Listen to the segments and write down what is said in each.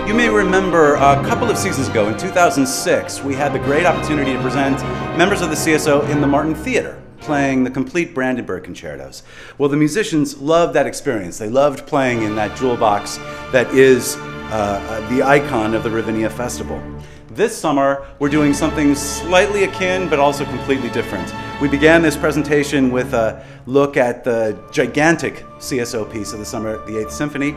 You may remember a couple of seasons ago, in 2006, we had the great opportunity to present members of the CSO in the Martin Theater, playing the complete Brandenburg concertos. Well, the musicians loved that experience. They loved playing in that jewel box that is the icon of the Ravinia Festival. This summer, we're doing something slightly akin, but also completely different. We began this presentation with a look at the gigantic CSO piece of the summer, the 8th Symphony.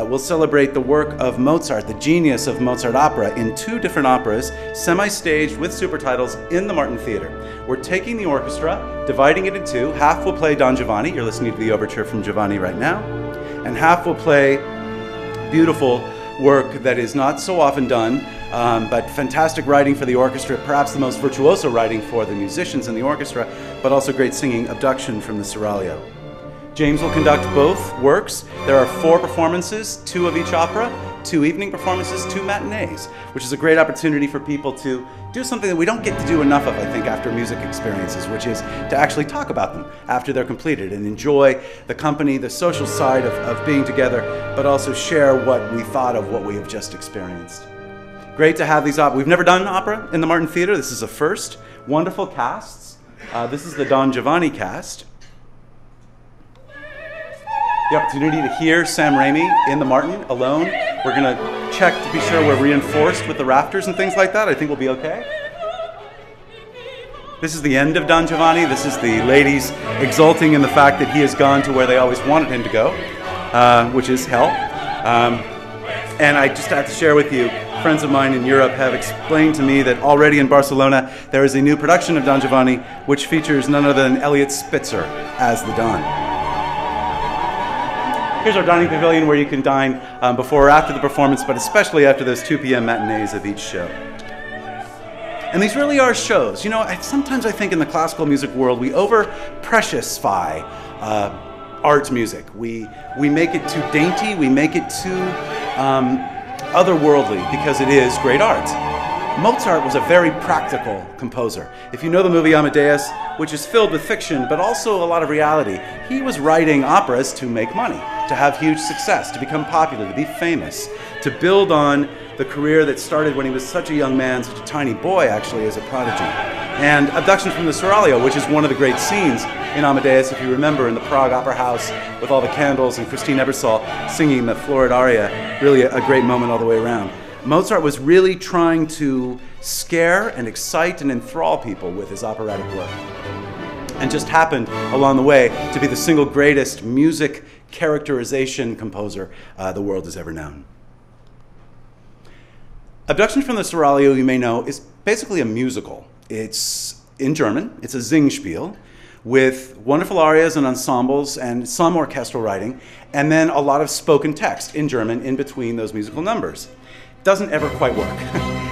We'll celebrate the work of Mozart, the genius of Mozart opera, in 2 different operas, semi-staged with supertitles in the Martin Theater. We're taking the orchestra, dividing it in 2. Half will play Don Giovanni, you're listening to the overture from Giovanni right now, and half will play beautiful work that is not so often done, but fantastic writing for the orchestra, perhaps the most virtuoso writing for the musicians in the orchestra, but also great singing, Abduction from the Seraglio. James will conduct both works. There are 4 performances, 2 of each opera, 2 evening performances, 2 matinees, which is a great opportunity for people to do something that we don't get to do enough of, I think, after music experiences, which is to actually talk about them after they're completed and enjoy the company, the social side of being together, but also share what we thought of what we have just experienced. Great to have these operas. We've never done opera in the Martin Theater. This is a first. Wonderful casts. This is the Don Giovanni cast. The opportunity to hear Sam Raimi in the Martin alone. We're going to check to be sure we're reinforced with the rafters and things like that. I think we'll be okay. This is the end of Don Giovanni. This is the ladies exulting in the fact that he has gone to where they always wanted him to go, which is hell. And I just have to share with you, friends of mine in Europe have explained to me that already in Barcelona there is a new production of Don Giovanni which features none other than Elliot Spitzer as the Don. Here's our dining pavilion where you can dine before or after the performance, but especially after those 2 p.m. matinees of each show. And these really are shows. You know, sometimes I think in the classical music world we over-preciousify art music. We make it too dainty, we make it too otherworldly because it is great art. Mozart was a very practical composer. If you know the movie Amadeus, which is filled with fiction but also a lot of reality, he was writing operas to make money, to have huge success, to become popular, to be famous, to build on the career that started when he was such a young man, such a tiny boy actually, as a prodigy. And Abduction from the Seraglio, which is one of the great scenes in Amadeus, if you remember, in the Prague Opera House with all the candles and Christine Ebersol singing the florid aria, really a great moment all the way around. Mozart was really trying to scare and excite and enthrall people with his operatic work, and just happened along the way to be the single greatest music characterization composer the world has ever known. Abduction from the Seraglio, you may know, is basically a musical. It's in German, it's a Singspiel, with wonderful arias and ensembles and some orchestral writing, and then a lot of spoken text in German in between those musical numbers. Doesn't ever quite work.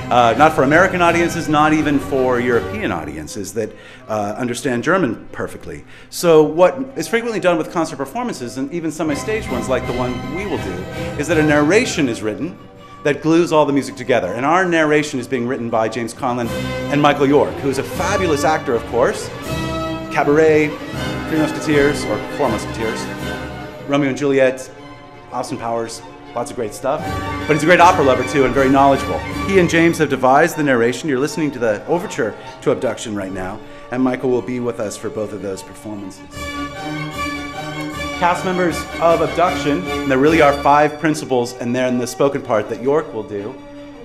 Not for American audiences, not even for European audiences that understand German perfectly. So what is frequently done with concert performances, and even semi-staged ones like the one we will do, is that a narration is written that glues all the music together. And our narration is being written by James Conlon and Michael York, who is a fabulous actor, of course. Cabaret, Three Musketeers, or Four Musketeers, Romeo and Juliet, Austin Powers, lots of great stuff. But he's a great opera lover too and very knowledgeable. He and James have devised the narration. You're listening to the overture to Abduction right now, and Michael will be with us for both of those performances. Cast members of Abduction, and there really are 5 principals, and then the spoken part that York will do,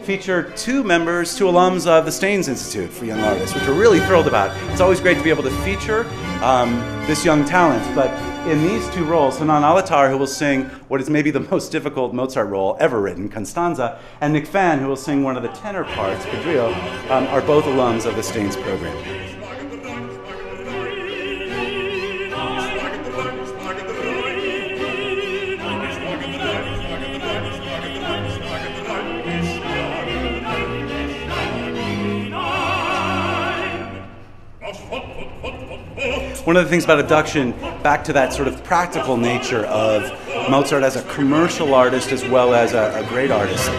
feature 2 members, 2 alums of the Staines Institute for Young Artists, which we're really thrilled about. It's always great to be able to feature this young talent, but in these 2 roles, Hanan Alatar, who will sing what is maybe the most difficult Mozart role ever written, Constanza, and Nick Fan, who will sing one of the tenor parts, Pedrillo, are both alums of the Staines program. One of the things about Abduction, back to that sort of practical nature of Mozart as a commercial artist as well as a great artist,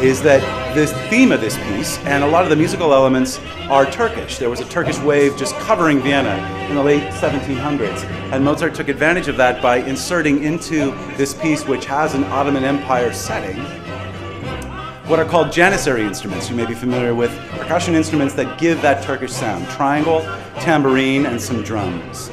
is that this theme of this piece and a lot of the musical elements are Turkish. There was a Turkish wave just covering Vienna in the late 1700s, and Mozart took advantage of that by inserting into this piece, which has an Ottoman Empire setting, what are called janissary instruments. You may be familiar with percussion instruments that give that Turkish sound: triangle, tambourine, and some drums.